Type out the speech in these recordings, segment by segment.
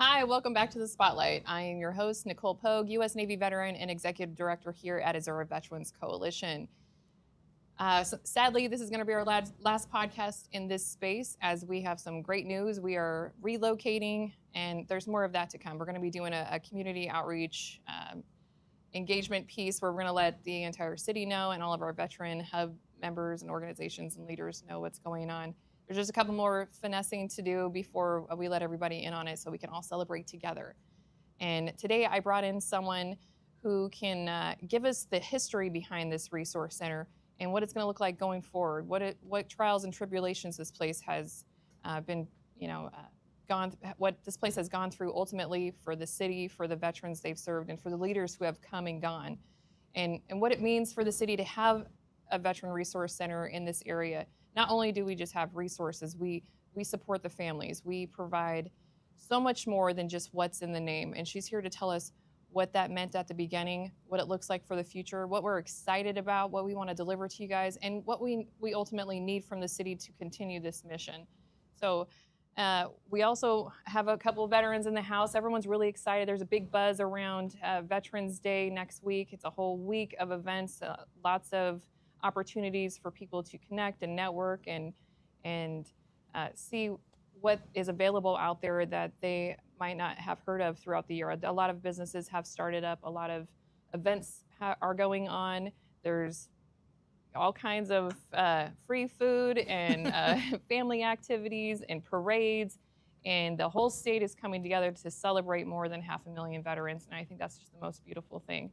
Hi, welcome back to the Spotlight. I am your host, Nicole Pogue, U.S. Navy veteran and Executive Director here at Azura Veterans Coalition. Sadly, this is going to be our last podcast in this space as we have some great news. We are relocating, and there's more of that to come. We're going to be doing a community outreach engagement piece where we're going to let the entire city know and all of our veteran hub members and organizations and leaders know what's going on. There's just a couple more finessing to do before we let everybody in on it so we can all celebrate together. And today I brought in someone who can give us the history behind this resource center and what it's going to look like going forward, what trials and tribulations this place has what this place has gone through ultimately for the city, for the veterans they've served, and for the leaders who have come and gone, and what it means for the city to have a veteran resource center in this area. Not only do we just have resources, we support the families. We provide so much more than just what's in the name. And she's here to tell us what that meant at the beginning, what it looks like for the future, what we're excited about, what we want to deliver to you guys, and what we ultimately need from the city to continue this mission. So we also have a couple of veterans in the house. Everyone's really excited. There's a big buzz around Veterans Day next week. It's a whole week of events, lots of opportunities for people to connect and network and see what is available out there that they might not have heard of throughout the year. A lot of businesses have started up. A lot of events are going on. There's all kinds of free food and family activities and parades. And the whole state is coming together to celebrate more than 500,000 veterans. And I think that's just the most beautiful thing.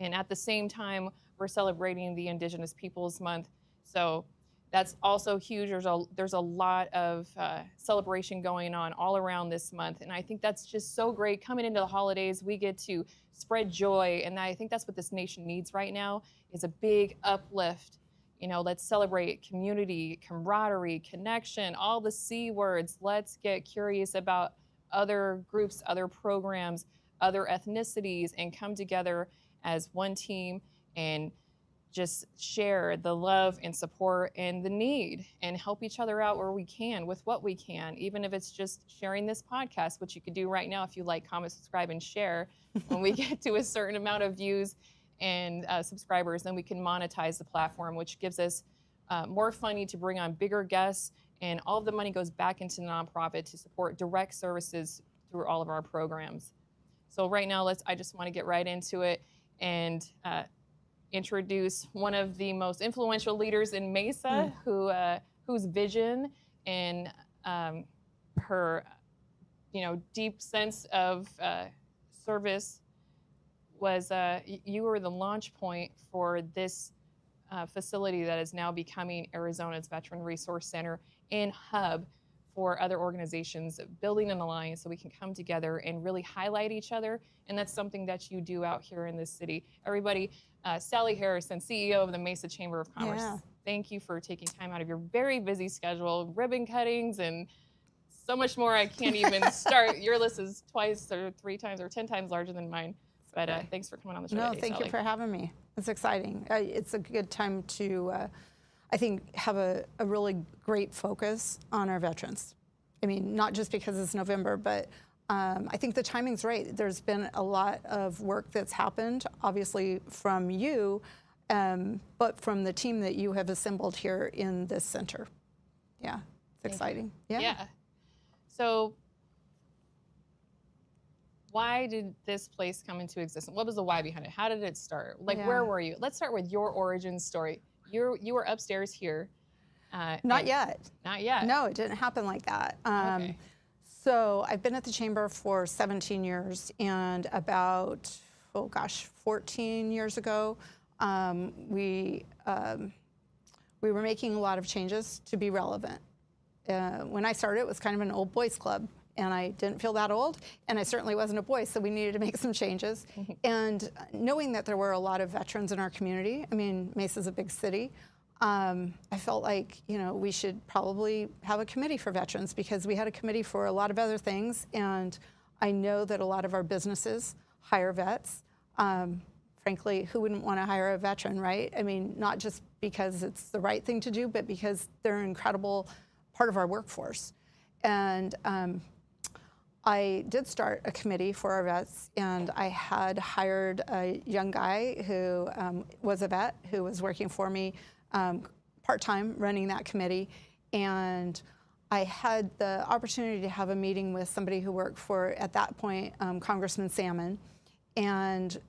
And at the same time, we're celebrating the Indigenous Peoples Month. So that's also huge. There's a lot of celebration going on all around this month. And I think that's just so great. Coming into the holidays, we get to spread joy. And I think that's what this nation needs right now is a big uplift. Let's celebrate community, camaraderie, connection, all the C words. Let's get curious about other groups, other programs, other ethnicities, and come together as one team and just share the love and support and the need and help each other out where we can with what we can, even if it's just sharing this podcast, which you could do right now if you like, comment, subscribe, and share. When we get to a certain amount of views and subscribers, then we can monetize the platform, which gives us more funding to bring on bigger guests, and all of the money goes back into the nonprofit to support direct services through all of our programs. So right now, I just want to get right into it and introduce one of the most influential leaders in Mesa, whose vision and her, deep sense of service was you were the launch point for this facility that is now becoming Arizona's Veteran Resource Center and hub for other organizations, building an alliance so we can come together and really highlight each other. And that's something that you do out here in this city. Everybody, Sally Harrison, CEO of the Mesa Chamber of Commerce, thank you for taking time out of your very busy schedule, ribbon cuttings, and so much more. I can't even start. Your list is twice or 3 times or 10 times larger than mine. But thanks for coming on the show today, thank Sally. you for having me. It's exciting. It's a good time to, I think, have a really great focus on our veterans. I mean, not just because it's November, but I think the timing's right. There's been a lot of work that's happened, obviously from you, but from the team that you have assembled here in this center. Yeah, it's exciting. Yeah. So why did this place come into existence? What was the why behind it? How did it start? Where were you? Let's start with your origin story. You were upstairs here. Not yet. Not yet. No, it didn't happen like that. Okay. So I've been at the chamber for 17 years, and about 14 years ago, we were making a lot of changes to be relevant. When I started, it was kind of an old boys club. And I didn't feel that old, and I certainly wasn't a boy, so we needed to make some changes. And knowing that there were a lot of veterans in our community, I mean, Mesa's a big city, I felt like, we should probably have a committee for veterans, because we had a committee for a lot of other things, and I know that a lot of our businesses hire vets. Frankly, who wouldn't want to hire a veteran, right? I mean, not just because it's the right thing to do, but because they're an incredible part of our workforce. And I did start a committee for our vets, and I had hired a young guy who was a vet who was working for me part-time running that committee. And I had the opportunity to have a meeting with somebody who worked for, at that point, Congressman Salmon. And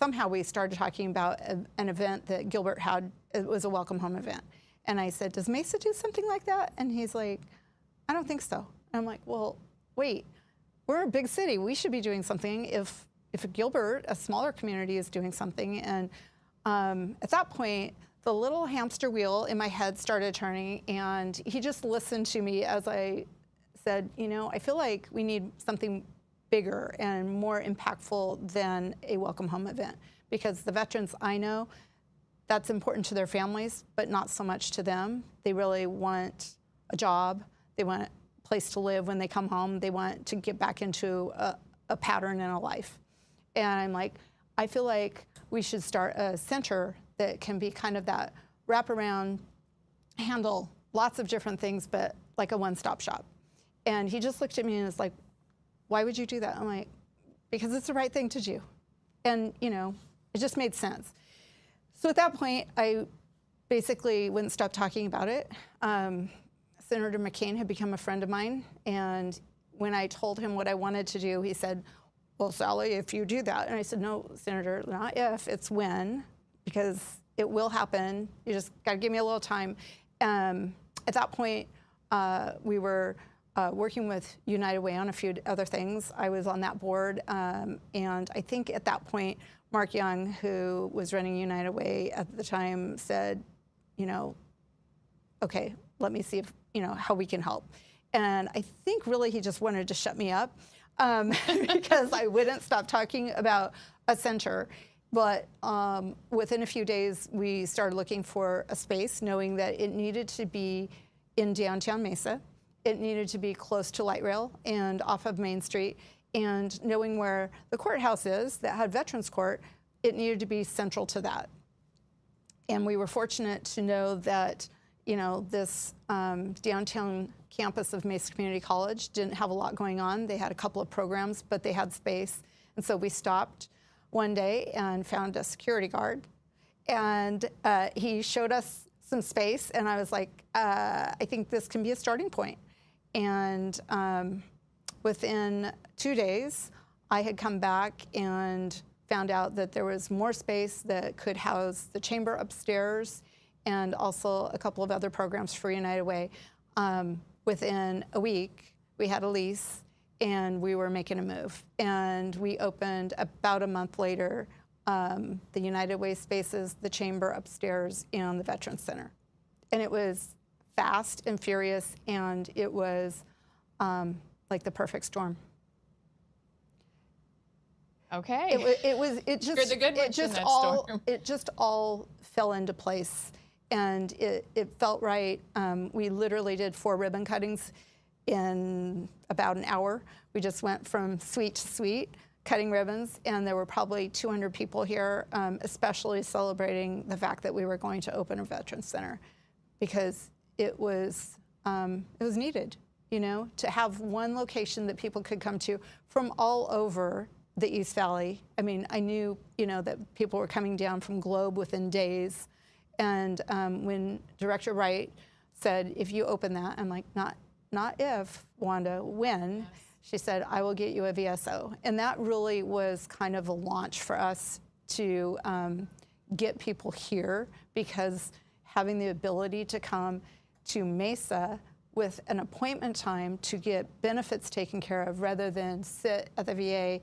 somehow we started talking about an event that Gilbert had. It was a welcome home event. And I said, does Mesa do something like that? And he's like, I don't think so. And I'm like, well, wait, we're a big city. We should be doing something if Gilbert, a smaller community, is doing something. And at that point, the little hamster wheel in my head started turning, and he just listened to me as I said, you know, I feel like we need something bigger and more impactful than a welcome home event, because the veterans I know, that's important to their families, but not so much to them. They really want a job. They want a place to live when they come home. They want to get back into a pattern in a life. And I'm like, I feel like we should start a center that can be kind of that wraparound, handle lots of different things, but like a one-stop shop. And he just looked at me and was like, why would you do that? I'm like, because it's the right thing to do. And, you know, it just made sense. So at that point, I basically wouldn't stop talking about it. Senator McCain had become a friend of mine, and when I told him what I wanted to do, he said, well, Sally, if you do that. And I said, no, Senator, not if, it's when, because it will happen. You just got to give me a little time. At that point, we were working with United Way on a few other things. I was on that board, and I think at that point, Mark Young, who was running United Way at the time, said, you know, okay, let me see if, you know, how we can help. And I think really he just wanted to shut me up because I wouldn't stop talking about a center. But within a few days, we started looking for a space, knowing that it needed to be in downtown Mesa. It needed to be close to light rail and off of Main Street. And knowing where the courthouse is that had Veterans Court, it needed to be central to that. And we were fortunate to know that, you know, this downtown campus of Mesa Community College didn't have a lot going on. They had a couple of programs, but they had space. And so we stopped one day and found a security guard. And he showed us some space, and I was like, I think this can be a starting point. And within 2 days, I had come back and found out that there was more space that could house the chamber upstairs and also a couple of other programs for United Way. Within a week, we had a lease, and we were making a move. And we opened about a month later the United Way spaces, the chamber upstairs, and the Veterans Center. And it was fast and furious, and it was like the perfect storm. Okay. It just all fell into place, and it felt right. We literally did 4 ribbon cuttings in about an hour. We just went from suite to suite, cutting ribbons, and there were probably 200 people here, especially celebrating the fact that we were going to open a Veterans Center, because it was needed, you know, to have one location that people could come to from all over the East Valley. I mean, I knew, you know, that people were coming down from Globe within days. And when Director Wright said, if you open that, I'm like, not if, Wanda, when? Yes. She said, I will get you a VSO. And that really was kind of a launch for us to get people here, because having the ability to come to Mesa with an appointment time to get benefits taken care of rather than sit at the VA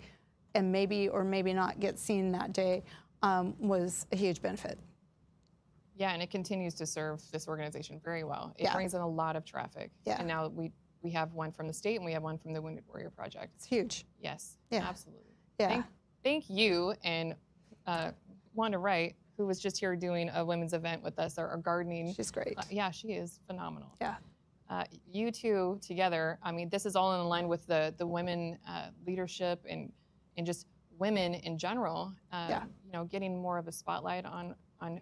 and maybe or maybe not get seen that day was a huge benefit. Yeah, and it continues to serve this organization very well. It brings in a lot of traffic. Yeah. And now we have one from the state, and we have one from the Wounded Warrior Project. It's huge. Yes, Yeah. absolutely. Yeah. Thank you, and Wanda Wright, who was just here doing a women's event with us, our gardening. She's great. Yeah, she is phenomenal. Yeah. You two together, I mean, this is all in line with the women leadership and just women in general, you know, getting more of a spotlight on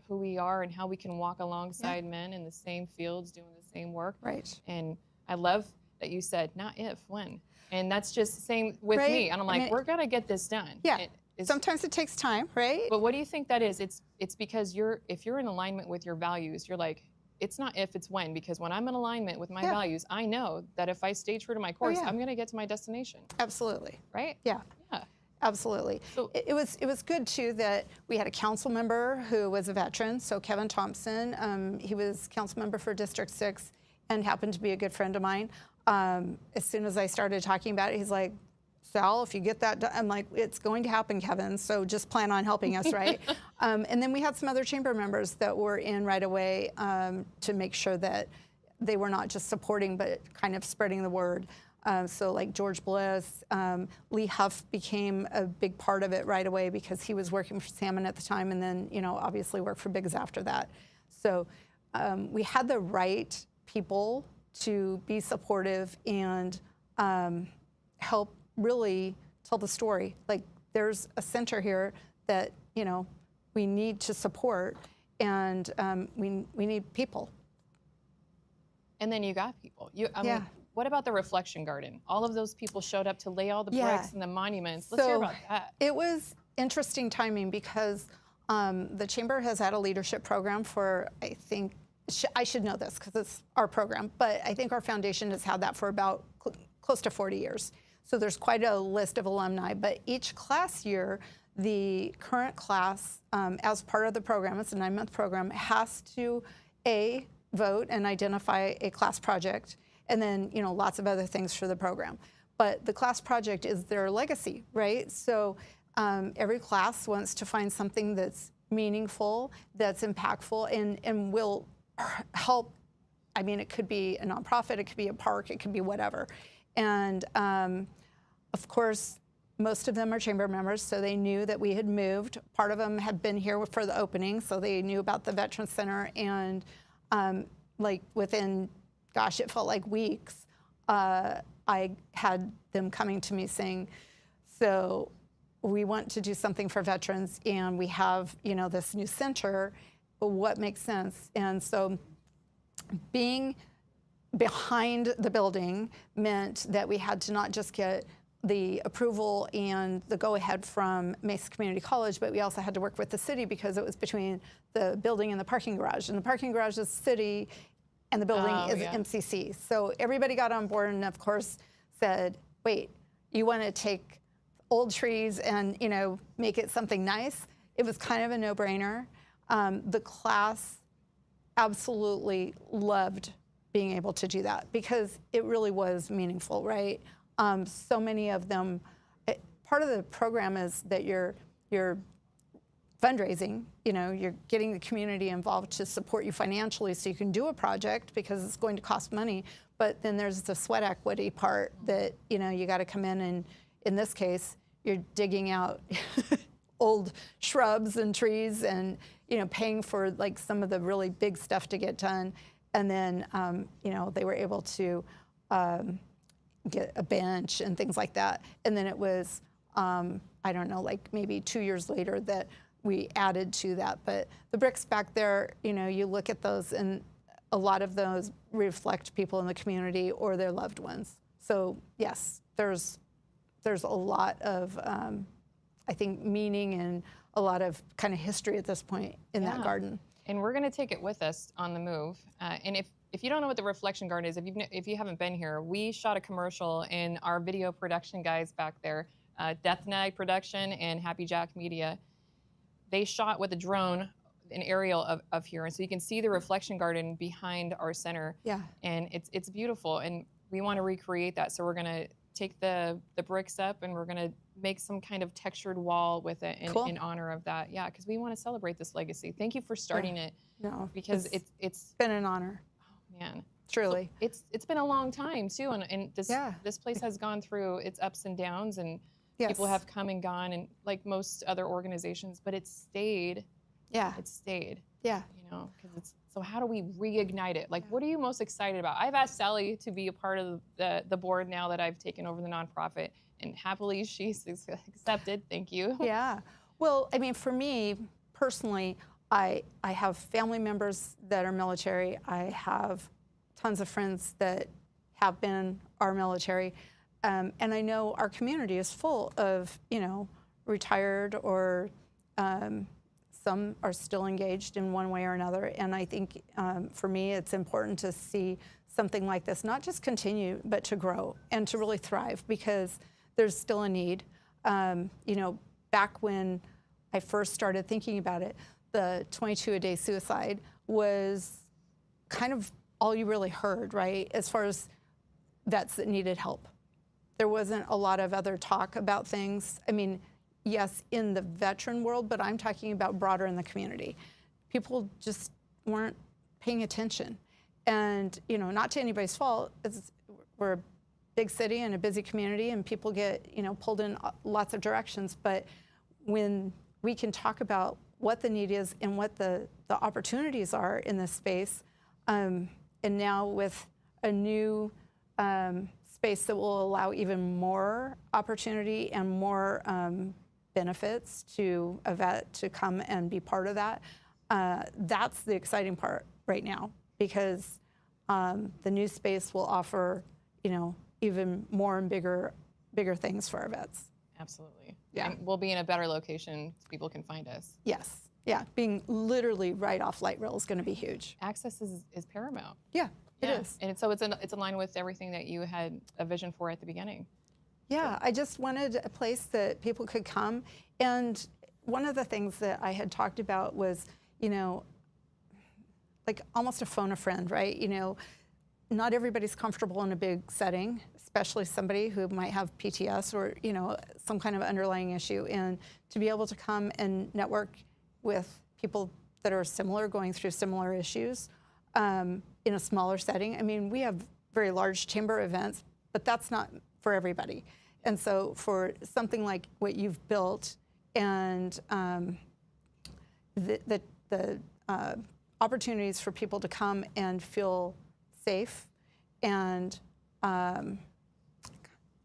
who we are and how we can walk alongside men in the same fields doing the same work. Right. And I love that you said, not if, when. And that's just the same with Right? me. And I'm I like, mean, we're gonna get this done. yeah. It's, Sometimes it takes time, right? but what do you think that is? It's because if you're in alignment with your values, you're like, it's not if, it's when. Because when I'm in alignment with my Yeah. values, I know that if I stay true to my course, yeah. I'm gonna get to my destination. Absolutely. Right? Yeah. Yeah. Absolutely. So- It was good too that we had a council member who was a veteran. So Kevin Thompson, he was council member for District 6 and happened to be a good friend of mine. As soon as I started talking about it, he's like, Sal, if you get that done, I'm like, it's going to happen, Kevin. So just plan on helping us, right? And then we had some other chamber members that were in right away to make sure that they were not just supporting, but kind of spreading the word. So like George Bliss, Lee Huff became a big part of it right away because he was working for Salmon at the time, and then obviously worked for Biggs after that. So we had the right people to be supportive and help really tell the story. Like there's a center here that we need to support, and we need people. And then you got people. I mean, what about the reflection garden? All of those people showed up to lay all the bricks and the monuments. Let's hear about that. It was interesting timing because the chamber has had a leadership program for, I think, I should know this because it's our program, but I think our foundation has had that for about close to 40 years. So there's quite a list of alumni, but each class year, the current class, as part of the program, it's a 9-month program, has to vote and identify a class project, and then lots of other things for the program. But the class project is their legacy, right? So every class wants to find something that's meaningful, that's impactful, and will help. I mean, it could be a nonprofit, it could be a park, it could be whatever. And of course, most of them are chamber members, so they knew that we had moved. Part of them had been here for the opening, so they knew about the Veterans Center. And like within, gosh, it felt like weeks, I had them coming to me saying, so we want to do something for veterans, and we have this new center, but what makes sense? And so being behind the building meant that we had to not just get the approval and the go-ahead from Mesa Community College, but we also had to work with the city because it was between the building and the parking garage. And the parking garage is city, and the building is MCC. So everybody got on board and, of course, said, wait, you want to take old trees and, make it something nice? It was kind of a no-brainer. The class absolutely loved being able to do that because it really was meaningful, right? So many of them, part of the program is that you're fundraising, you're getting the community involved to support you financially so you can do a project because it's going to cost money. But then there's the sweat equity part that, you got to come in this case, you're digging out old shrubs and trees and, paying for like some of the really big stuff to get done. And then, they were able to get a bench and things like that. And then it was, I don't know, like maybe 2 years later that we added to that. But the bricks back there, you look at those and a lot of those reflect people in the community or their loved ones. So yes, there's a lot of, I think, meaning and a lot of kind of history at this point in that garden. And we're going to take it with us on the move. And if you don't know what the reflection garden is, if you haven't been here, we shot a commercial in our video production guys back there, Death Nag Production and Happy Jack Media. They shot with a drone, an aerial of here, and so you can see the reflection garden behind our center. Yeah. And it's beautiful, and we want to recreate that. So we're going to take the bricks up, and we're going to make some kind of textured wall with it in honor of that. Yeah, because we want to celebrate this legacy. Thank you for starting it. No, because it's been an honor. Oh man, truly. So it's been a long time too, and this place has gone through its ups and downs, and people have come and gone, and like most other organizations, but it stayed. Yeah, it stayed. Yeah, because it's. So how do we reignite it? Like, what are you most excited about? I've asked Sally to be a part of the board now that I've taken over the nonprofit, and happily she's accepted. Thank you. Yeah. Well, I mean, for me personally, I have family members that are military. I have tons of friends that have been our military. And I know our community is full of, retired or some are still engaged in one way or another. And I think for me, it's important to see something like this, not just continue, but to grow and to really thrive, because there's still a need. Back when I first started thinking about it, the 22-a-day suicide was kind of all you really heard, right? As far as vets that needed help. There wasn't a lot of other talk about things. I mean, yes, in the veteran world, but I'm talking about broader in the community. People just weren't paying attention. And, not to anybody's fault, we're a big city and a busy community, and people get, pulled in lots of directions. But when we can talk about what the need is and what the opportunities are in this space, and now with a new space that will allow even more opportunity and more benefits to a vet to come and be part of that, that's the exciting part right now, because the new space will offer, even more and bigger things for our vets. Absolutely. Yeah. And we'll be in a better location so people can find us. Yes. Yeah. Being literally right off light rail is going to be huge. Access is paramount. Yeah, it is. And so it's in line with everything that you had a vision for at the beginning. Yeah, I just wanted a place that people could come. And one of the things that I had talked about was, like almost a phone a friend, right? Not everybody's comfortable in a big setting, especially somebody who might have PTS or, some kind of underlying issue. And to be able to come and network with people that are similar, going through similar issues in a smaller setting. I mean, we have very large chamber events, but that's not for everybody. And so for something like what you've built and the opportunities for people to come and feel safe and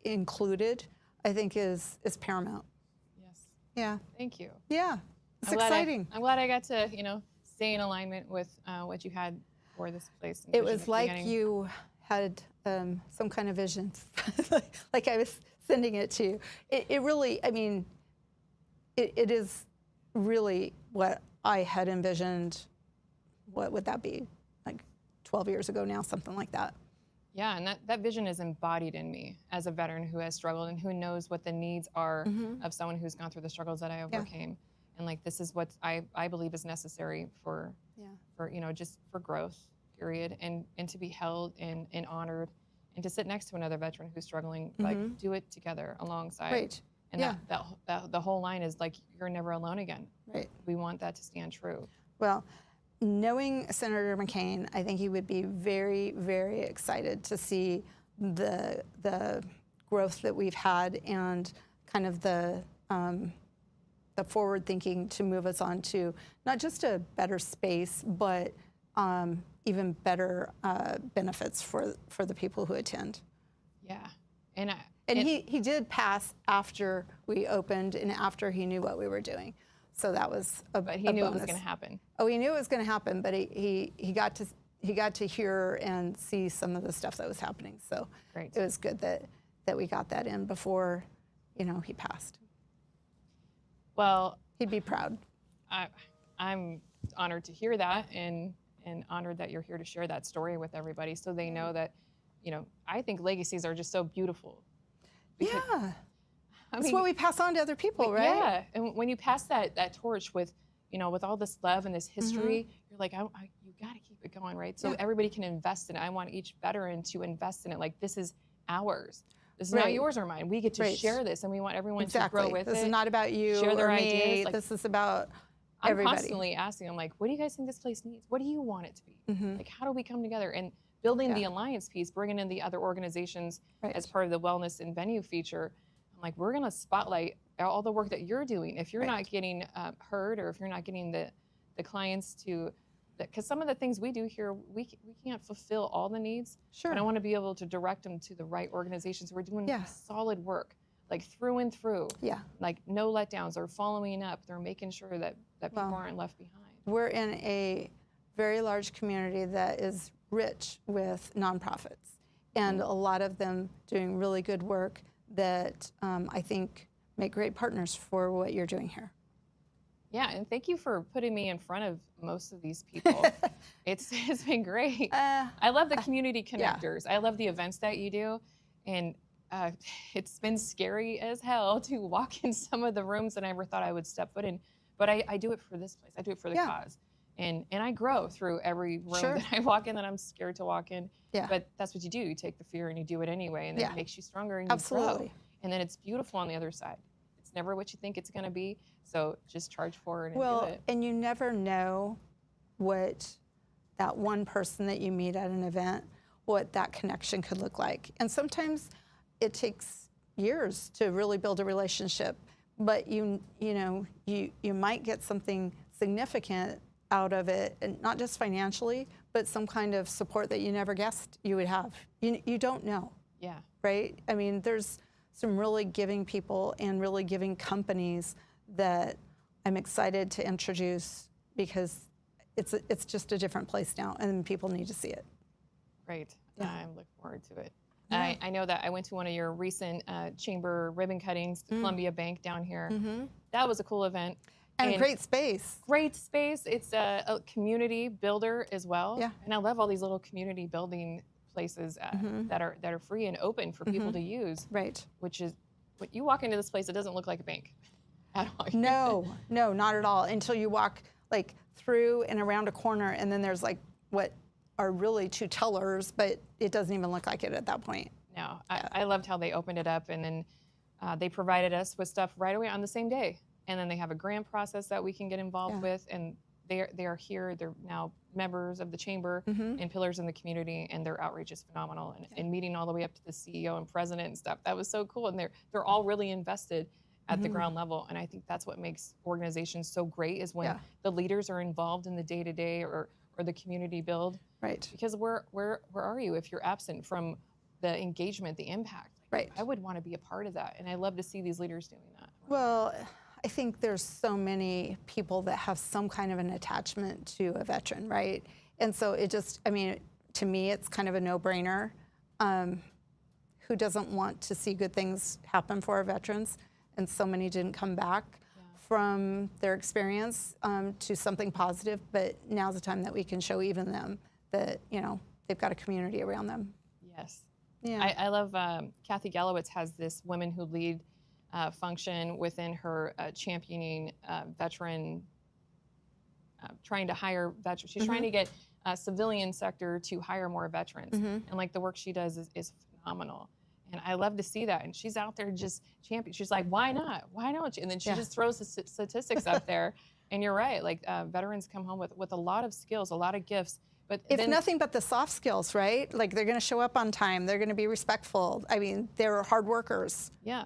included, I think is paramount. Yes. Yeah. Thank you. Yeah. It's I'm glad exciting. I'm glad I got to, stay in alignment with what you had for this place. It was like you had some kind of vision, like I was sending it to you. It really, I mean, it is really what I had envisioned. What would that be? Like 12 years ago now, something like that. Yeah, and that vision is embodied in me as a veteran who has struggled and who knows what the needs are of someone who's gone through the struggles that I overcame. And like, this is what I believe is necessary for just for growth, period, and to be held and honored, and to sit next to another veteran who's struggling, like do it together alongside. Right. And that the whole line is like, you're never alone again. Right. We want that to stand true. Well, knowing Senator McCain, I think he would be very, very excited to see the growth that we've had and kind of the forward thinking to move us on to not just a better space, but even better benefits for the people who attend. Yeah. And he did pass after we opened and after he knew what we were doing. So that was but he knew it was going to happen. Oh, he knew it was going to happen, but he got to hear and see some of the stuff that was happening. So Great. It was good that we got that in before, he passed. Well, he'd be proud. I'm honored to hear that, and honored that you're here to share that story with everybody, so they know that, I think legacies are just so beautiful. Yeah. It's what we pass on to other people, right? Yeah, and when you pass that torch with, with all this love and this history, you're like, you got to keep it going, right? So everybody can invest in it. I want each veteran to invest in it. Like, this is ours. This is not yours or mine. We get to share this, and we want everyone to grow with it. This is not about you share their or ideas. me. Like, this is about I'm everybody. constantly asking, I'm like, what do you guys think this place needs? What do you want it to be? Like, how do we come together? And building the alliance piece, bringing in the other organizations as part of the wellness and venue feature. I'm like, we're going to spotlight all the work that you're doing. If you're not getting heard, or if you're not getting the clients to, because some of the things we do here, we can't fulfill all the needs. Sure. But I want to be able to direct them to the right organizations. We're doing solid work, like through and through. Yeah. Like, no letdowns. They're following up. They're making sure that people aren't left behind. We're in a very large community that is rich with nonprofits. and a lot of them doing really good work that I think make great partners for what you're doing here. Yeah, and thank you for putting me in front of most of these people. It's been great. I love the community yeah. connectors. I love the events that you do, and it's been scary as hell to walk in some of the rooms that I never thought I would step foot in. But I do it for this place. I do it for the Yeah. cause, and I grow through every room Sure. that I walk in that I'm scared to walk in. Yeah. But that's what you do. You take the fear and you do it anyway, and then Yeah. it makes you stronger and you Absolutely. grow. And then it's beautiful on the other side. It's never what you think it's going to be. So just charge forward and do Well, it. and you never know what that one person that you meet at an event, what that connection could look like. And sometimes it takes years to really build a relationship, but you might get something significant out of it, and not just financially, but some kind of support that you never guessed you would have. You don't know. Yeah. Right? I mean, there's some really giving people and really giving companies that I'm excited to introduce because it's just a different place now, and people need to see it. Great. Yeah. I'm looking forward to it. Yeah. I know that I went to one of your recent chamber ribbon cuttings, the Columbia Bank down here. That was a cool event. And great space. Great space. It's a community builder as well. Yeah. And I love all these little community building places that are free and open for people to use. Right. Which is, when you walk into this place, it doesn't look like a bank at all. No, not at all. Until you walk like through and around a corner, and then there's like what are really two tellers, but it doesn't even look like it at that point. No, I loved how they opened it up, and then they provided us with stuff right away on the same day. And then they have a grant process that we can get involved with, and they are here. They're now members of the chamber and pillars in the community, and their outreach is phenomenal. And meeting all the way up to the CEO and president and stuff, that was so cool. And they're all really invested at the ground level, and I think that's what makes organizations so great is when the leaders are involved in the day-to-day or the community build. Right. Because where are you if you're absent from the engagement, the impact? Right. I would want to be a part of that, and I love to see these leaders doing that. Well, I think there's so many people that have some kind of an attachment to a veteran, right? And so it just, I mean, to me, it's kind of a no-brainer. Who doesn't want to see good things happen for our veterans? And so many didn't come back from their experience to something positive, but now's the time that we can show even them that, they've got a community around them. Yes. Yeah. I love Kathy Gallowitz has this Women Who Lead function within her championing veteran, trying to hire veterans. She's trying to get civilian sector to hire more veterans. And like the work she does is phenomenal. And I love to see that. And she's out there just champion. She's like, why not? Why don't you? And then she just throws the statistics up there. And you're right. Like veterans come home with a lot of skills, a lot of gifts. But if nothing but the soft skills, right? Like they're going to show up on time. They're going to be respectful. I mean, they're hard workers. Yeah.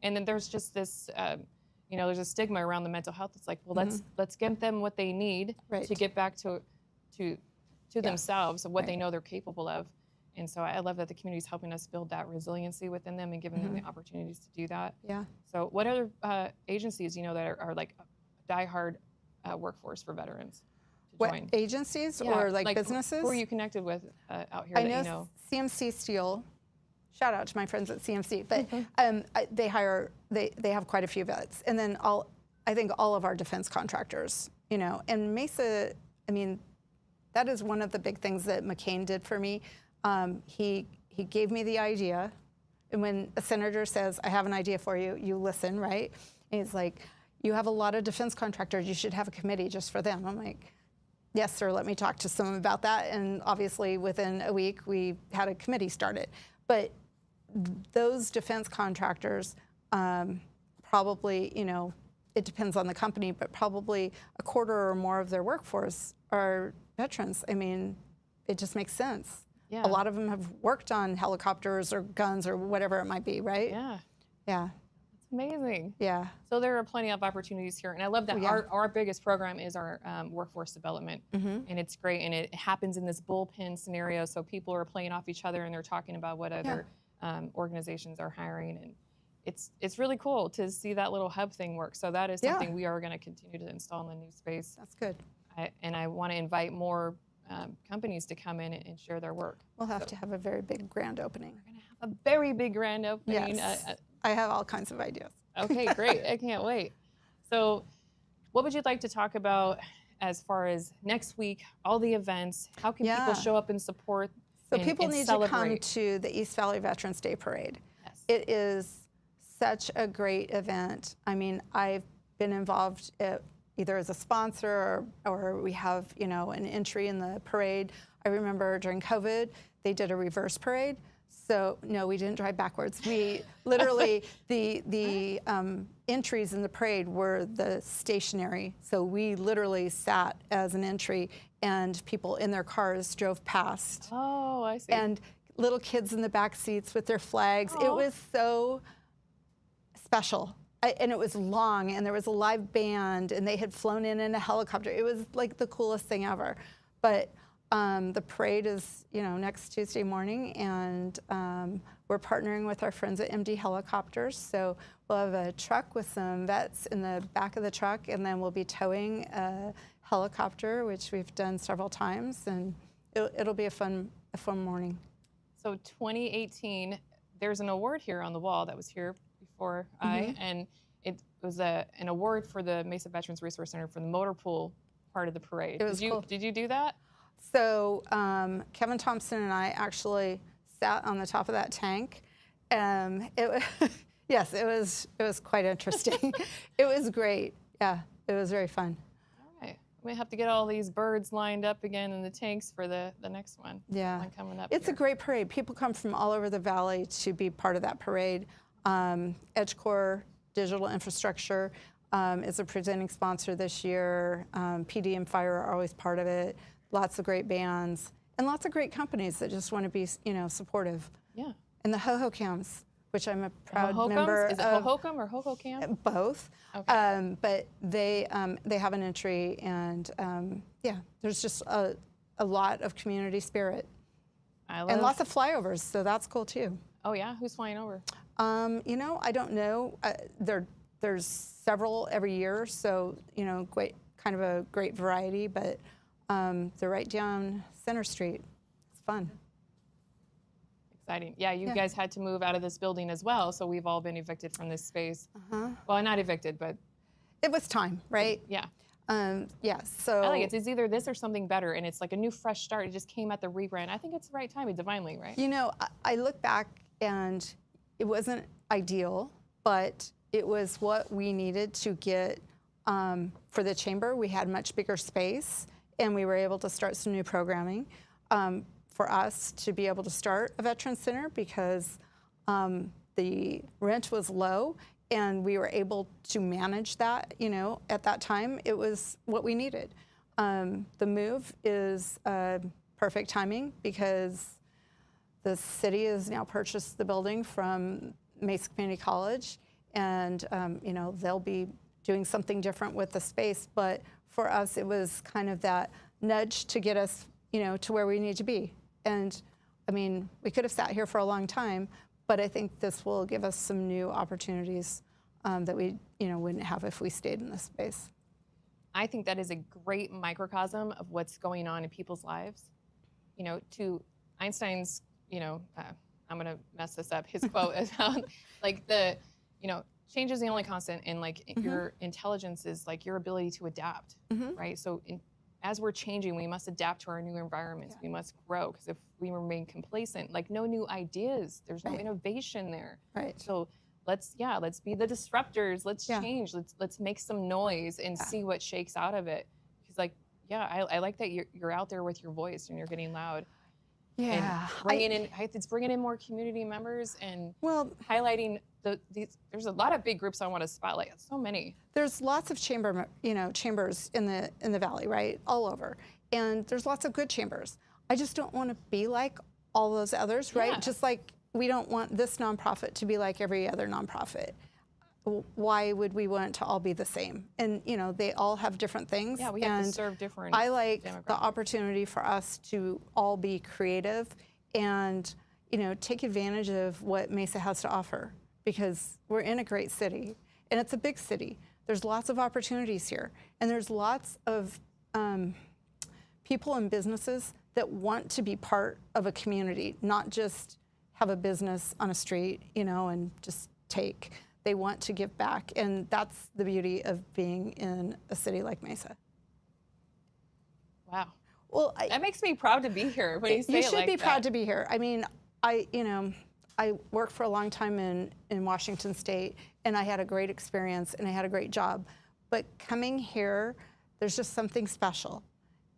And then there's just this, there's a stigma around the mental health. It's like, well, let's give them what they need to get back to themselves and what they know they're capable of. And so I love that the community is helping us build that resiliency within them and giving them the opportunities to do that. Yeah. So what other agencies, that are like a diehard workforce for veterans to join? What, agencies or like businesses? Who are you connected with out here I that know, you know? CMC Steel. Shout out to my friends at CMC. But they have quite a few vets. And then I think all of our defense contractors, And Mesa, I mean, that is one of the big things that McCain did for me. He gave me the idea, and when a senator says, I have an idea for you, you listen, right? And he's like, you have a lot of defense contractors, you should have a committee just for them. I'm like, yes, sir, let me talk to someone about that. And obviously within a week, we had a committee started. But those defense contractors, probably, it depends on the company, but probably a quarter or more of their workforce are veterans. I mean, it just makes sense. Yeah. A lot of them have worked on helicopters or guns or whatever it might be, right? Yeah. Yeah. It's amazing. Yeah. So there are plenty of opportunities here. And I love that our biggest program is our workforce development. And it's great. And it happens in this bullpen scenario. So people are playing off each other and they're talking about what other organizations are hiring. And it's really cool to see that little hub thing work. So that is something we are going to continue to install in the new space. That's good. And I want to invite more companies to come in and share their work. We'll have to have a very big grand opening. We're going to have a very big grand opening. Yes. I have all kinds of ideas. Okay, great. I can't wait. So what would you like to talk about as far as next week, all the events? How can people show up and support So and, people and need celebrate? to come to the East Valley Veterans Day Parade. Yes. It is such a great event. I mean, I've been involved either as a sponsor or we have, you know, an entry in the parade. I remember during COVID, they did a reverse parade. So no, we didn't drive backwards. We literally, the entries in the parade were the stationary. So we literally sat as an entry and people in their cars drove past. Oh, I see. And little kids in the back seats with their flags. Aww. It was so special. And it was long, and there was a live band, and they had flown in a helicopter. It was like the coolest thing ever. But the parade is, you know, next Tuesday morning, and we're partnering with our friends at MD Helicopters. So we'll have a truck with some vets in the back of the truck, and then we'll be towing a helicopter, which we've done several times, and it'll be a fun morning. So 2018, there's an award here on the wall that was here before and it was an award for the Mesa Veterans Resource Center for the motor pool part of the parade. It was cool. Did you do that? So Kevin Thompson and I actually sat on the top of that tank. Yes, it was quite interesting. It was great. Yeah, it was very fun. All right. We have to get all these birds lined up again in the tanks for the next one. Yeah, One coming up. it's here. a great parade. People come from all over the valley to be part of that parade. EdgeCore Digital Infrastructure is a presenting sponsor this year. PD and Fire are always part of it. Lots of great bands and lots of great companies that just want to be, you know, supportive. Yeah. And the Ho-Ho-Cams, which I'm a proud Ho-Ho-Cams? member Is it of. Ho-Ho-Cam or Ho-Ho-Cam? Both. Okay. But they have an entry, and yeah, there's just a lot of community spirit. And lots of flyovers, so that's cool too. Oh yeah, who's flying over? You know, I don't know. There's several every year, so you know, kind of a great variety. But they're right down Center Street. It's fun. Exciting. Yeah, you guys had to move out of this building as well, so we've all been evicted from this space. Well, not evicted, but it was time, right? Yeah. Yeah. So I like it. It's either this or something better, and it's like a new, fresh start. It just came at the rebrand. I think it's the right time, divinely, right? You know, I look back and it wasn't ideal, but it was what we needed to get for the chamber. We had much bigger space, and we were able to start some new programming for us to be able to start a veteran center because the rent was low, and we were able to manage that. You know, at that time, it was what we needed. The move is perfect timing because the city has now purchased the building from Mesa Community College, and you know, they'll be doing something different with the space. But for us, it was kind of that nudge to get us, you know, to where we need to be. And I mean, we could have sat here for a long time, but I think this will give us some new opportunities that we, you know, wouldn't have if we stayed in this space. I think that is a great microcosm of what's going on in people's lives. You know, to Einstein's, you know, I'm gonna mess this up. His quote is like you know, change is the only constant, and like your intelligence is like your ability to adapt, right? So as we're changing, we must adapt to our new environments. We must grow, because if we remain complacent, like no new ideas, there's no innovation there. Right. So let's be the disruptors. Let's change. Let's make some noise and see what shakes out of it. Because like, I like that you're out there with your voice and you're getting loud. Yeah, and it's bringing in more community members and highlighting there's a lot of big groups I want to spotlight. So many. There's lots of chambers in the valley, right, all over, and there's lots of good chambers. I just don't want to be like all those others, right? Yeah. Just like we don't want this nonprofit to be like every other nonprofit. Why would we want to all be the same? And you know, they all have different things. Yeah, we have to serve different. I like the opportunity for us to all be creative and, you know, take advantage of what Mesa has to offer, because we're in a great city and it's a big city. There's lots of opportunities here, and there's lots of people and businesses that want to be part of a community, not just have a business on a street, you know, and just take. They want to give back, and that's the beauty of being in a city like Mesa. Wow. Well, That makes me proud to be here when you say you it should like be proud that. to be here. I mean, I worked for a long time in Washington State, and I had a great experience, and I had a great job. But coming here, there's just something special.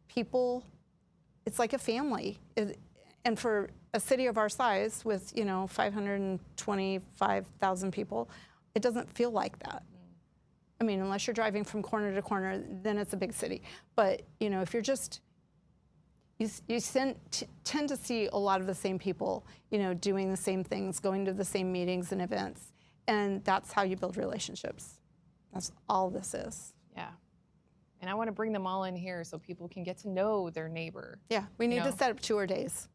People, it's like a family. And for a city of our size with, 525,000 people, it doesn't feel like that. I mean, unless you're driving from corner to corner, then it's a big city. But, if you're just, you tend to see a lot of the same people, doing the same things, going to the same meetings and events. And that's how you build relationships. That's all this is. Yeah. And I want to bring them all in here so people can get to know their neighbor. Yeah, we need to set up tour days.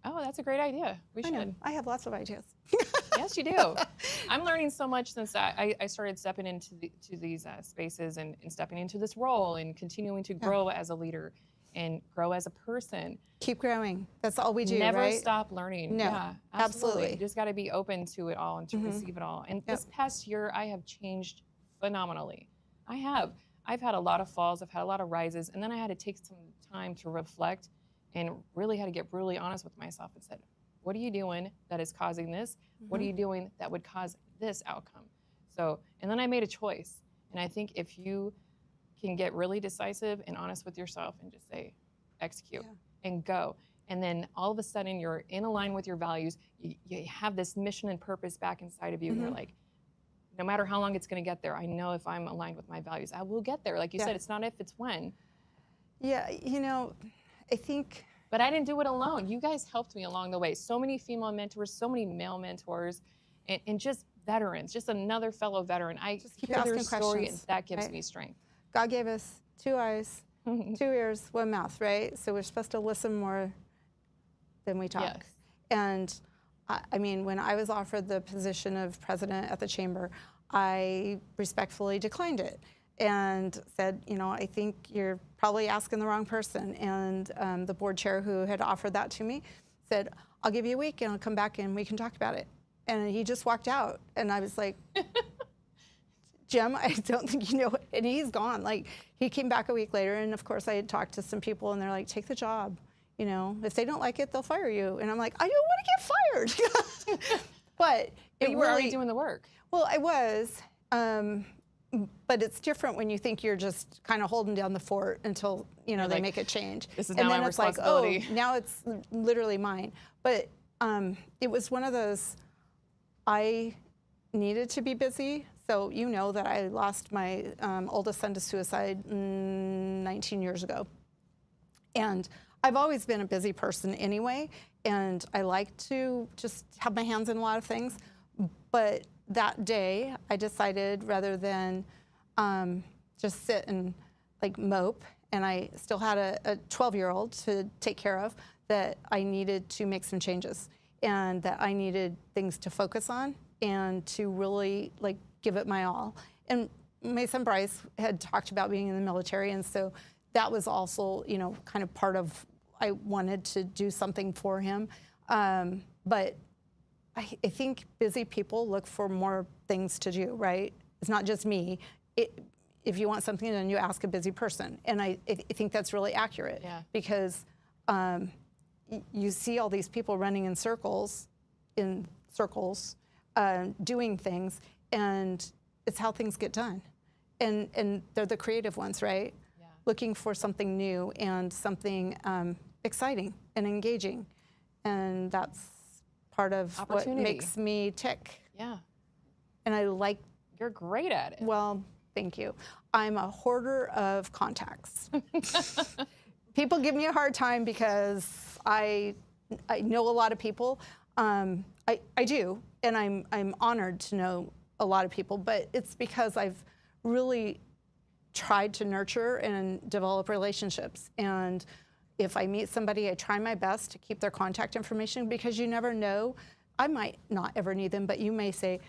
Oh, that's a great idea. We should. I know. I have lots of ideas. Yes, you do. I'm learning so much since I started stepping into these spaces and stepping into this role and continuing to grow as a leader and grow as a person. Keep growing. That's all we do, Never right? stop learning. No, Yeah, absolutely. You just got to be open to it all and to receive it all. And this past year, I have changed phenomenally. I have. I've had a lot of falls. I've had a lot of rises. And then I had to take some time to reflect and really had to get brutally honest with myself and said, what are you doing that is causing this? What are you doing that would cause this outcome? So, and then I made a choice. And I think if you can get really decisive and honest with yourself and just say, execute and go. And then all of a sudden you're in line with your values. You have this mission and purpose back inside of you. And you're like, no matter how long it's going to get there, I know if I'm aligned with my values, I will get there. Like you said, it's not if, it's when. Yeah, I think. But I didn't do it alone. You guys helped me along the way. So many female mentors, so many male mentors, and just veterans, just another fellow veteran. I Just keep hear their asking story, questions, and that gives right? me strength. God gave us 2 eyes, 2 ears, 1 mouth, right? So we're supposed to listen more than we talk. Yes. And I mean, when I was offered the position of president at the chamber, I respectfully declined it and said, I think you're probably asking the wrong person. And the board chair who had offered that to me said, I'll give you a week and I'll come back and we can talk about it. And he just walked out. And I was like, Jim, I don't think you know. And he's gone. Like, he came back a week later. And of course, I had talked to some people and they're like, take the job. If they don't like it, they'll fire you. And I'm like, I don't want to get fired. But you were already doing the work. Well, I was. But it's different when you think you're just kind of holding down the fort until, they like, make a change. This is and now then my it's like, responsibility. oh, now it's literally mine. But it was one of those, I needed to be busy. So you know that I lost my oldest son to suicide 19 years ago. And I've always been a busy person anyway, and I like to just have my hands in a lot of things. But that day, I decided rather than just sit and mope, and I still had a 12-year-old to take care of, that I needed to make some changes, and that I needed things to focus on and to really give it my all. And my son Bryce had talked about being in the military, and so that was also, kind of part of, I wanted to do something for him. But I think busy people look for more things to do, right? It's not just me. If you want something done, you ask a busy person. And I think that's really accurate. Yeah. Because you see all these people running in circles, doing things, and it's how things get done. And they're the creative ones, right? Yeah. Looking for something new and something exciting and engaging. And that's part of what makes me tick. Yeah. And I like. You're great at it. Well, thank you. I'm a hoarder of contacts. People give me a hard time because I know a lot of people. I do, and I'm honored to know a lot of people, but it's because I've really tried to nurture and develop relationships. And if I meet somebody, I try my best to keep their contact information, because you never know. I might not ever need them, but you may say,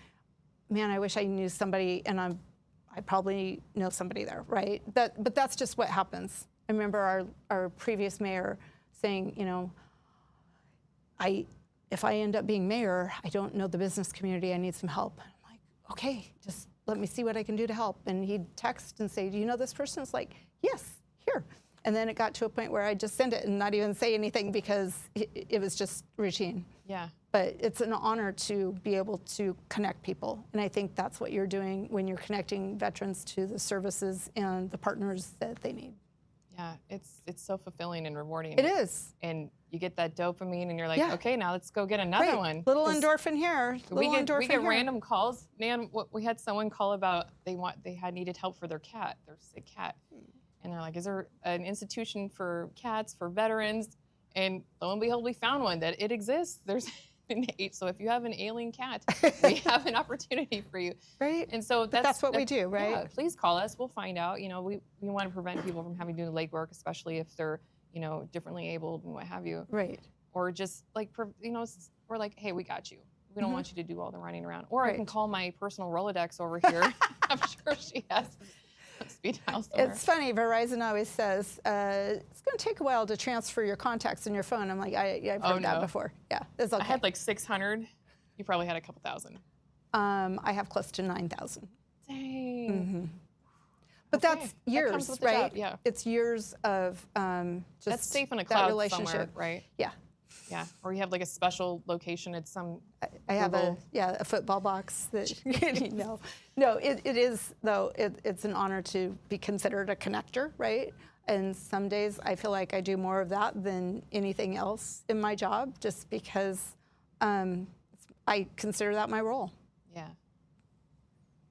man, I wish I knew somebody, and I probably know somebody there, right? But that's just what happens. I remember our previous mayor saying, you know, if I end up being mayor, I don't know the business community, I need some help. I'm like, okay, just let me see what I can do to help. And he'd text and say, do you know this person? It's like, yes, here. And then it got to a point where I just send it and not even say anything because it was just routine. Yeah. But it's an honor to be able to connect people. And I think that's what you're doing when you're connecting veterans to the services and the partners that they need. Yeah, it's so fulfilling and rewarding. It is. And you get that dopamine and you're like, Yeah. okay, now let's go get another Great. one. Little endorphin here. We Little get endorphin here. random calls. Nan, we had someone call about they had needed help for their cat, their sick cat. And they're like, is there an institution for cats, for veterans? And lo and behold, we found one that it exists. There's so if you have an ailing cat, we have an opportunity for you. Right. And so that's what we do, right? Yeah, please call us. We'll find out. You know, we want to prevent people from having to do legwork, especially if they're, you know, differently abled and what have you. Right. Or just like, you know, we're like, hey, we got you. We don't want you to do all the running around. Or I can call my personal Rolodex over here. I'm sure she has speed dial somewhere. It's funny, Verizon always says, it's going to take a while to transfer your contacts in your phone. I'm like, I've heard that before. Yeah, it's okay. I had like 600. You probably had a couple thousand. I have close to 9,000. Dang. Mm-hmm. But that's years, that right? Job. Yeah. It's years of just that's safe in a cloud relationship, somewhere, right? Yeah. Yeah, or you have like a special location at some. I have a football box that no, it is though. It's an honor to be considered a connector, right? And some days I feel like I do more of that than anything else in my job, just because I consider that my role. Yeah.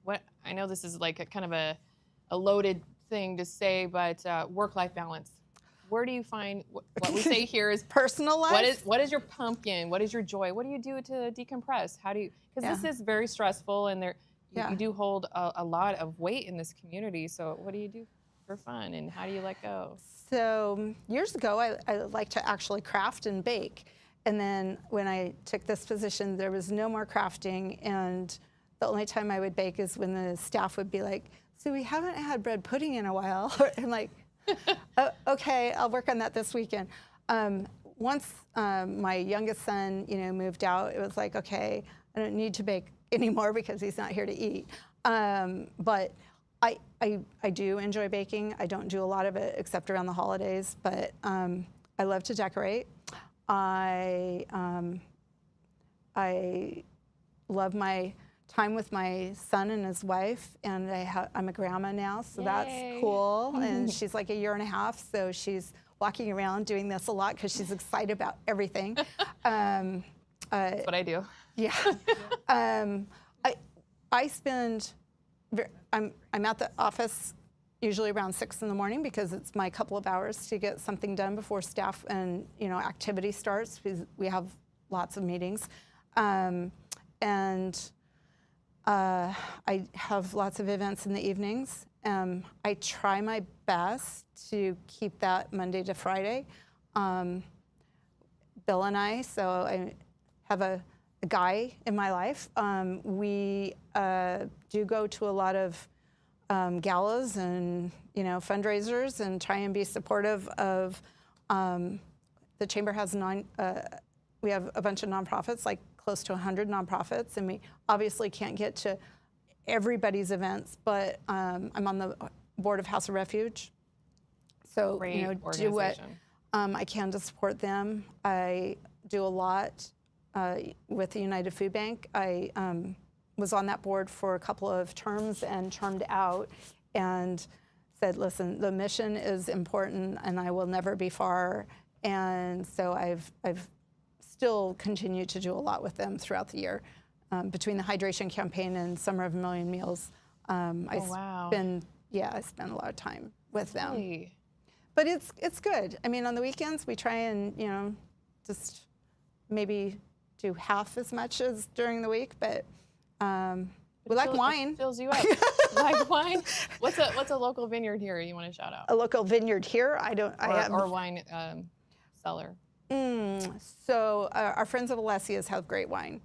What I know this is like a kind of a loaded thing to say, but work-life balance. Where do you find what we say here is personal life? What is your pumpkin? What is your joy? What do you do to decompress? How do you? Because this is very stressful, and you do hold a lot of weight in this community. So what do you do for fun, and how do you let go? So years ago, I liked to actually craft and bake, and then when I took this position, there was no more crafting, and the only time I would bake is when the staff would be like, "So we haven't had bread pudding in a while." I'm like, okay, I'll work on that this weekend. Once my youngest son, moved out, it was like, okay, I don't need to bake anymore because he's not here to eat. But I do enjoy baking. I don't do a lot of it except around the holidays, but I love to decorate. I love my time with my son and his wife, and I'm a grandma now, so Yay. That's cool. And she's like 1.5 years, so she's walking around doing this a lot because she's excited about everything. That's what I do. Yeah. I spend, I'm at the office usually around 6 in the morning because it's my couple of hours to get something done before staff and activity starts, because we have lots of meetings. I have lots of events in the evenings. I try my best to keep that Monday to Friday. Bill and I, so I have a guy in my life. We do go to a lot of galas and fundraisers and try and be supportive of. The chamber has we have a bunch of nonprofits, like close to 100 nonprofits, and we obviously can't get to everybody's events, but I'm on the board of House of Refuge. So, do what I can to support them. I do a lot with the United Food Bank. I was on that board for a couple of terms and termed out and said, listen, the mission is important and I will never be far. And so I've still continue to do a lot with them throughout the year. Between the hydration campaign and Summer of a Million Meals, I spend a lot of time with them. But it's good. I mean, on the weekends we try and just maybe do half as much as during the week. But we like wine. It fills you up. Like wine. What's a local vineyard here you want to shout out? A local vineyard here? Or wine cellar. So our friends of Alessia's have great wine.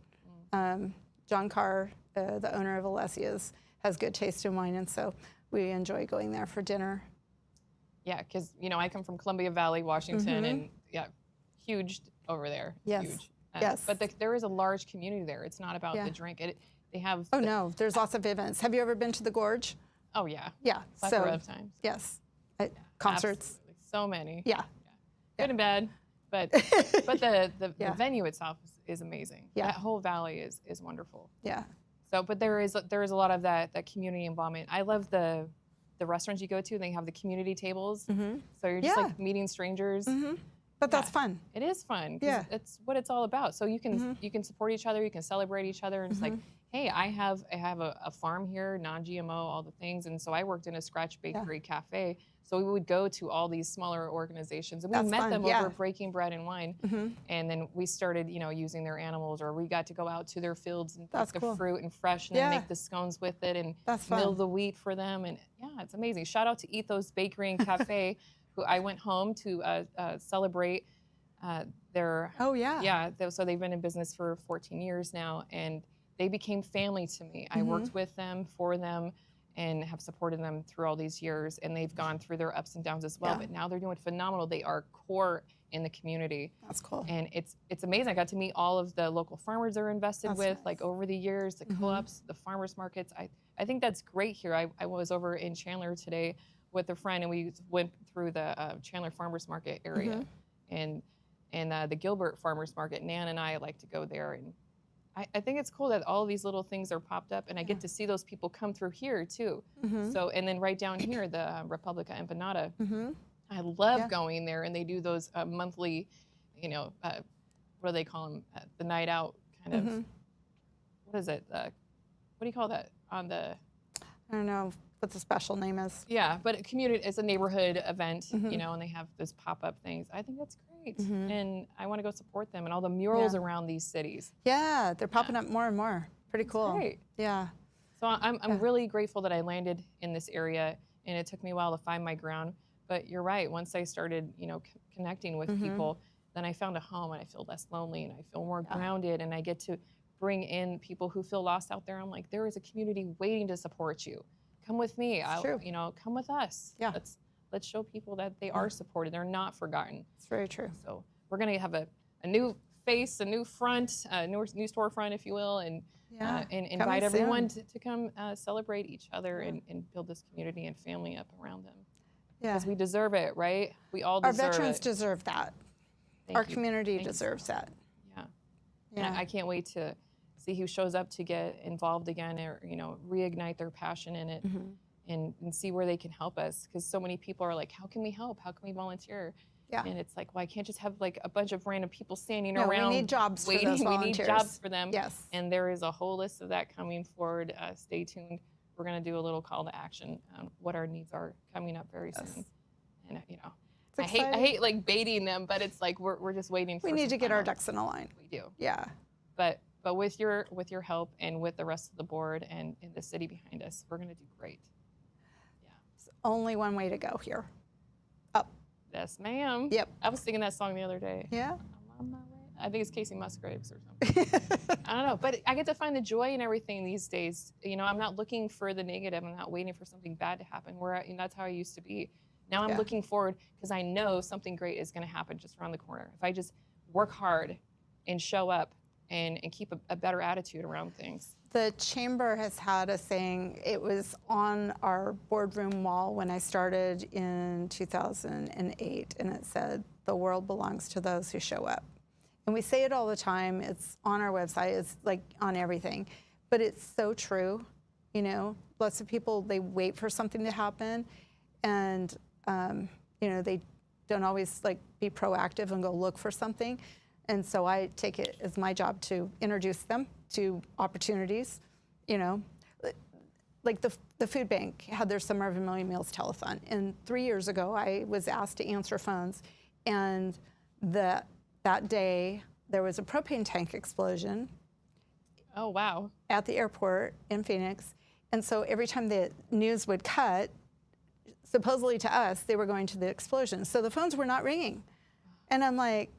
John Carr, the owner of Alessia's, has good taste in wine, and so we enjoy going there for dinner. Yeah, because I come from Columbia Valley, Washington, and yeah, huge over there. Yes. Huge. Yes. But there is a large community there. It's not about Yeah. the drink. They have. Oh no, there's lots of events. Have you ever been to the Gorge? Oh yeah. Yeah. Plethora of times. Yes. Concerts. Absolutely. So many. Yeah. Good and bad, but the venue itself is amazing. Yeah. That whole valley is wonderful. Yeah. So, but there is a lot of that community involvement. I love the restaurants you go to. They have the community tables, so you're just like meeting strangers. But that's fun. It is fun. 'Cause Yeah. it's what it's all about. So you can support each other. You can celebrate each other, and it's like, hey, I have a farm here, non-GMO, all the things, and so I worked in a scratch bakery cafe. So we would go to all these smaller organizations, and we That's met fun, them yeah. over breaking bread and wine. And then we started, using their animals, or we got to go out to their fields and pick the cool. fruit and fresh, and then make the scones with it, and That's mill fun. the wheat for them. And yeah, it's amazing. Shout out to Ethos Bakery and Cafe, who I went home to celebrate their. Oh yeah. Yeah, so they've been in business for 14 years now, and they became family to me. I worked with them, for them, and have supported them through all these years, and they've gone through their ups and downs as well, Yeah. but now they're doing phenomenal. They are core in the community. That's cool. And it's amazing. I got to meet all of the local farmers they're invested That's with, nice. like over the years, the co-ops, the farmers markets. I think that's great here. I was over in Chandler today with a friend, and we went through the Chandler Farmers Market area, and the Gilbert Farmers Market. Nan and I like to go there, and I think it's cool that all these little things are popped up, and I get to see those people come through here too. So, and then right down here, the Republica Empanada. I love going there, and they do those monthly, what do they call them? The night out kind of. What is it? What do you call that on the? I don't know what the special name is. Yeah, but it's a neighborhood event, and they have those pop-up things. I think that's great, and I want to go support them and all the murals around these cities. Yeah, they're popping up more and more. Pretty cool. Great. Yeah. So I'm really grateful that I landed in this area, and it took me a while to find my ground. But you're right. Once I started, connecting with people, then I found a home, and I feel less lonely, and I feel more grounded, and I get to bring in people who feel lost out there. I'm like, there is a community waiting to support you. Come with me. true. Come with us. Yeah. Let's show people that they are supported. They're not forgotten. It's very true. So we're gonna have a new face, a new front, a new storefront, if you will, and invite Coming everyone soon. to come celebrate each other and build this community and family up around them. Yeah. Because we deserve it, right? We all Our deserve veterans it. deserve that. Thank Our you. community Thank you so deserves that. Yeah. Yeah. And I can't wait to see who shows up to get involved again, or reignite their passion in it, and see where they can help us. Because so many people are like, how can we help? How can we volunteer? Yeah. And it's like, well, I can't just have like a bunch of random people standing No, we around need jobs for waiting. those We need volunteers. jobs for them. Yes. And there is a whole list of that coming forward. Stay tuned. We're going to do a little call to action on what our needs are coming up very soon. And I hate like baiting them, but it's like we're just waiting for. We need some to get our final- ducks in a line. We do. Yeah. But with your help and with the rest of the board and the city behind us, we're going to do great. Yeah. It's only one way to go here. Up. Yes, ma'am. Yep. I was singing that song the other day. Yeah. I'm on my way. I think it's Casey Musgraves or something. I don't know, but I get to find the joy in everything these days. I'm not looking for the negative. I'm not waiting for something bad to happen. That's how I used to be. Now I'm looking forward because I know something great is going to happen just around the corner. If I just work hard and show up and keep a better attitude around things. The chamber has had a saying, it was on our boardroom wall when I started in 2008, and it said, the world belongs to those who show up. And we say it all the time, it's on our website, it's like on everything, but it's so true. Lots of people, they wait for something to happen, and they don't always like be proactive and go look for something. And so I take it as my job to introduce them to opportunities. Like the food bank had their Summer of a Million Meals telethon. And 3 years ago, I was asked to answer phones. And that day, there was a propane tank explosion. Oh, wow. At the airport in Phoenix. And so every time the news would cut, supposedly to us, they were going to the explosion. So the phones were not ringing. And I'm like,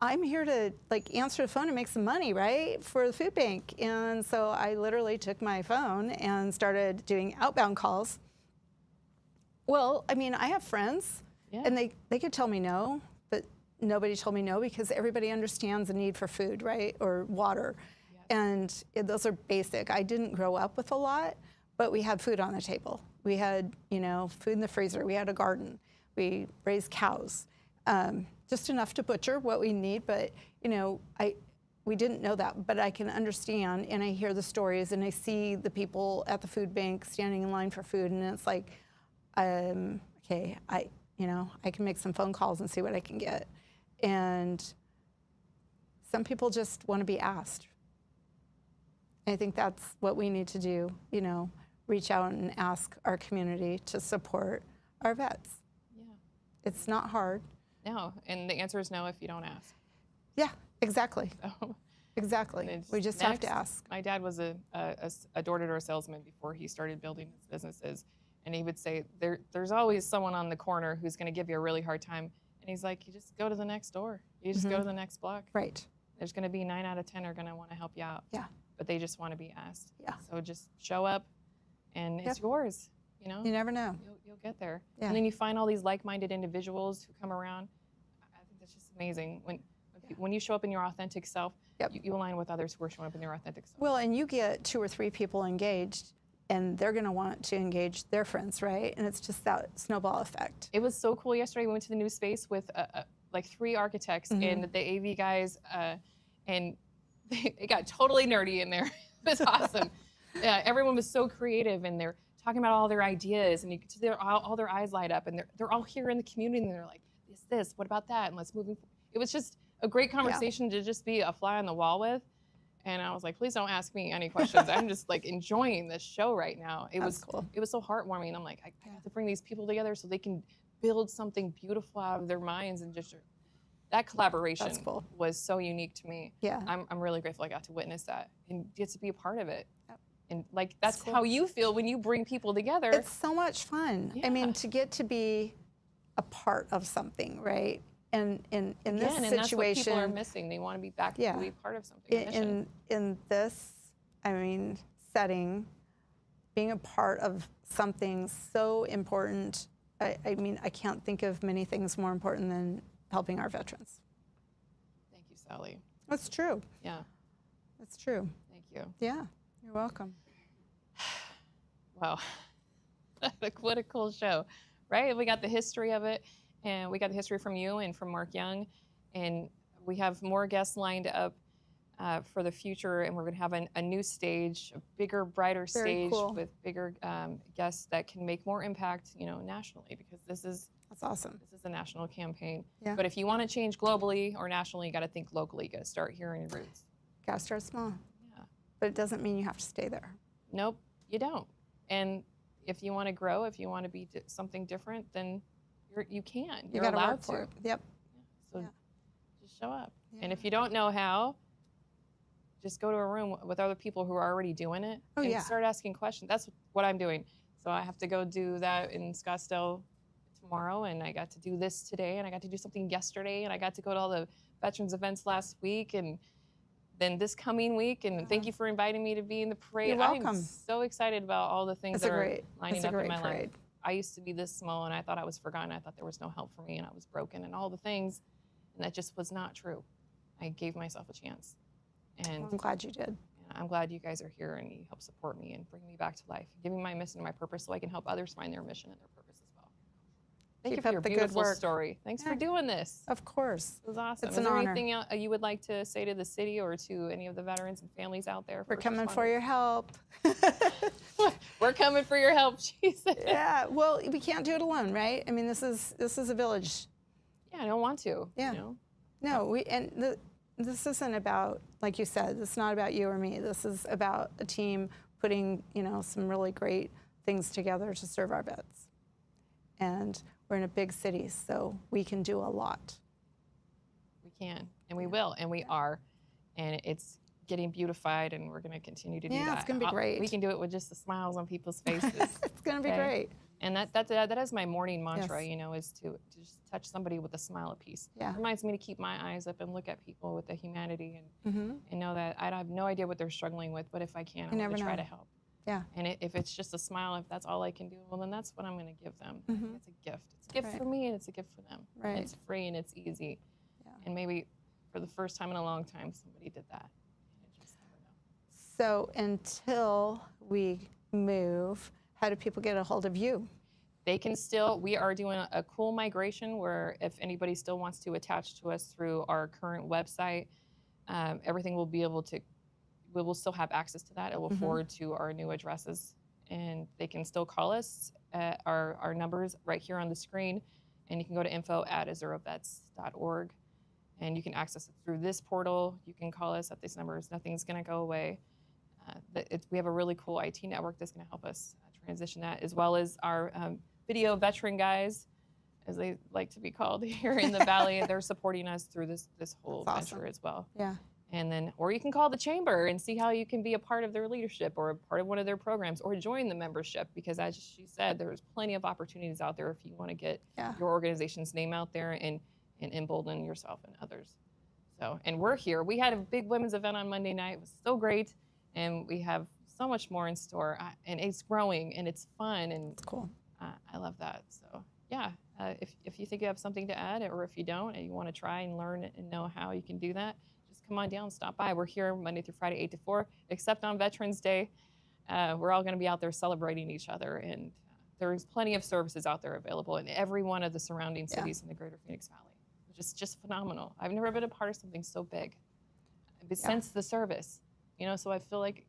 I'm here to answer the phone and make some money, right, for the food bank. And so I literally took my phone and started doing outbound calls. Well, I mean, I have friends Yeah. And they could tell me no, but nobody told me no because everybody understands the need for food, right? Or water. Yes. And those are basic. I didn't grow up with a lot, but we had food on the table. We had, food in the freezer. We had a garden. We raised cows. Just enough to butcher what we need, but, we didn't know that, but I can understand, and I hear the stories, and I see the people at the food bank standing in line for food, and it's like, okay, I can make some phone calls and see what I can get. And some people just want to be asked. I think that's what we need to do, reach out and ask our community to support our vets. Yeah. It's not hard. No, and the answer is no if you don't ask. Yeah, exactly. So, Exactly. We just have to ask. My dad was a door-to-door salesman before he started building his businesses. And he would say, there's always someone on the corner who's going to give you a really hard time. And he's like, you just go to the next door. You just go to the next block. Right. There's going to be 9 out of 10 are going to want to help you out. Yeah. But they just want to be asked. Yeah. So just show up, and it's yours. You never know. You'll get there. Yeah. And then you find all these like-minded individuals who come around. I think that's just amazing. When you show up in your authentic self, you align with others who are showing up in their authentic self. Well, and you get 2 or 3 people engaged, and they're going to want to engage their friends, right? And it's just that snowball effect. It was so cool yesterday. We went to the new space with like 3 architects and the AV guys, and it got totally nerdy in there. It was awesome. Everyone was so creative, and they're talking about all their ideas, and you could see all their eyes light up, and they're all here in the community, and they're like, this, what about that, and let's move. It was just a great conversation to just be a fly on the wall with. And I was like, please don't ask me any questions. I'm just like enjoying this show right now. That's cool. It was so heartwarming. I'm like, I have to bring these people together so they can build something beautiful out of their minds, and just that collaboration was so unique to me. Yeah. I'm really grateful I got to witness that and get to be a part of it. Yep. And like, that's how you feel when you bring people together. It's so much fun. Yeah. I mean, to get to be a part of something, right? And in this and situation, that's what people are missing. They want to be back to be part of something. In this, setting, being a part of something so important. I mean, I can't think of many things more important than helping our veterans. Thank you, Sally. That's true. Yeah. That's true. Thank you. Yeah, you're welcome. Wow. What a cool show, right? We got the history of it. And we got the history from you and from Mark Young. And we have more guests lined up for the future. And we're going to have a new stage, a bigger, brighter stage with bigger guests that can make more impact, nationally, because that's awesome. This is a national campaign. Yeah. But if you want to change globally or nationally, you got to think locally. You got to start here in your roots. Got to start small. Yeah. But it doesn't mean you have to stay there. Nope, you don't. And if you want to grow, if you want to be something different, then you can. You're allowed work for it. Yep. Yeah. So just show up. Yeah. And if you don't know how, just go to a room with other people who are already doing it and start asking questions. That's what I'm doing. So I have to go do that in Scottsdale tomorrow, and I got to do this today, and I got to do something yesterday, and I got to go to all the veterans events last week, and then this coming week. And thank you for inviting me to be in the parade. You're welcome. I'm so excited about all the things that are lining up in my life. I used to be this small, and I thought I was forgotten. I thought there was no help for me, and I was broken, and all the things, and that just was not true. I gave myself a chance, and I'm glad you did. I'm glad you guys are here, and you help support me and bring me back to life, give me my mission and my purpose, so I can help others find their mission and their purpose as well. Thank you for your beautiful story. Thanks for doing this. Of course. It was awesome. It's an honor. Is there anything else you would like to say to the city or to any of the veterans and families out there? We're coming for your help. We're coming for your help, she said. Yeah, well, we can't do it alone, right? I mean, this is a village. Yeah, I don't want to. Yeah. No, this isn't about, like you said, it's not about you or me. This is about a team putting, some really great things together to serve our vets. And we're in a big city, so we can do a lot. We can, and we will, and we are. And it's getting beautified, and we're going to continue to do that. Yeah, it's going to be great. We can do it with just the smiles on people's faces. It's going to be great. And that is my morning mantra, is to just touch somebody with a smile apiece. Yeah. It reminds me to keep my eyes up and look at people with the humanity and know that I have no idea what they're struggling with, but if I can, I'm going to try to help. Yeah. And if it's just a smile, if that's all I can do, well, then that's what I'm going to give them. Mhm. It's a gift. It's a gift Right. for me, and it's a gift for them. Right. And it's free and it's easy. Yeah. And maybe for the first time in a long time, somebody did that. And you just never know. So until we move, how do people get a hold of you? They can still, we are doing a cool migration where if anybody still wants to attach to us through our current website, everything will be able to, we will still have access to that. It will forward to our new addresses, and they can still call us at our numbers right here on the screen. And you can go to info@azuravets.org, and you can access it through this portal. You can call us at these numbers. Nothing's going to go away. We have a really cool IT network that's going to help us transition that, as well as our video veteran guys, as they like to be called here in the Valley. They're supporting us through this whole That's venture awesome. as well. Yeah. And then, or you can call the chamber and see how you can be a part of their leadership or a part of one of their programs, or join the membership, because as she said, there's plenty of opportunities out there if you want to get your organization's name out there and embolden yourself and others. So, and we're here. We had a big women's event on Monday night. It was so great. And we have so much more in store, and it's growing and it's fun. And It's cool. I love that. So yeah, if you think you have something to add, or if you don't and you want to try and learn and know how you can do that, just come on down, stop by. We're here Monday through Friday, 8 to 4, except on Veterans Day. We're all going to be out there celebrating each other, and there's plenty of services out there available in every one of the surrounding cities in the greater Phoenix Valley, which is just phenomenal. I've never been a part of something so big since the service, so I feel like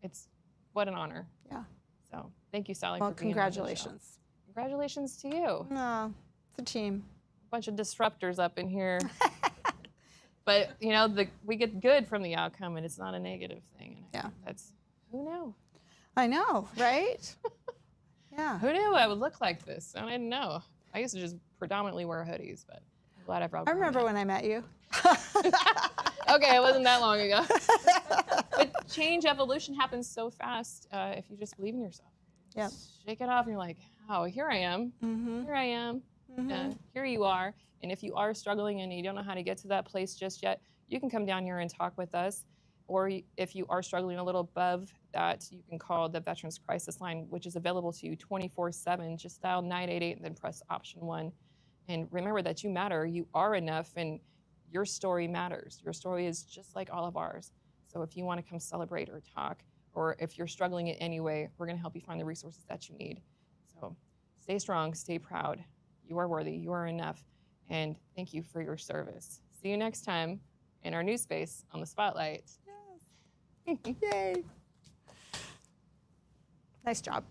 it's what an honor. Yeah. So thank you, Sally, Well, for being congratulations. on the show. Congratulations to you. No, it's a team. A bunch of disruptors up in here. But, we get good from the outcome, and it's not a negative thing. And I think that's, who knew? I know, right? Yeah. Who knew I would look like this? I didn't know. I used to just predominantly wear hoodies, but I'm glad I've outgrown I remember when I met you. Okay, it wasn't that long ago. But change, evolution happens so fast if you just believe in yourself. Yep. Shake it off, and you're like, oh, here I am. Here I am. Here you are. And if you are struggling and you don't know how to get to that place just yet, you can come down here and talk with us. Or if you are struggling a little above that, you can call the Veterans Crisis Line, which is available to you 24/7. Just dial 988 and then press option 1. And remember that you matter. You are enough, and your story matters. Your story is just like all of ours. So if you want to come celebrate or talk, or if you're struggling in any way, we're going to help you find the resources that you need. So stay strong, stay proud. You are worthy. You are enough. And thank you for your service. See you next time in our new space on the Spotlight. Yes. Yay. Nice job.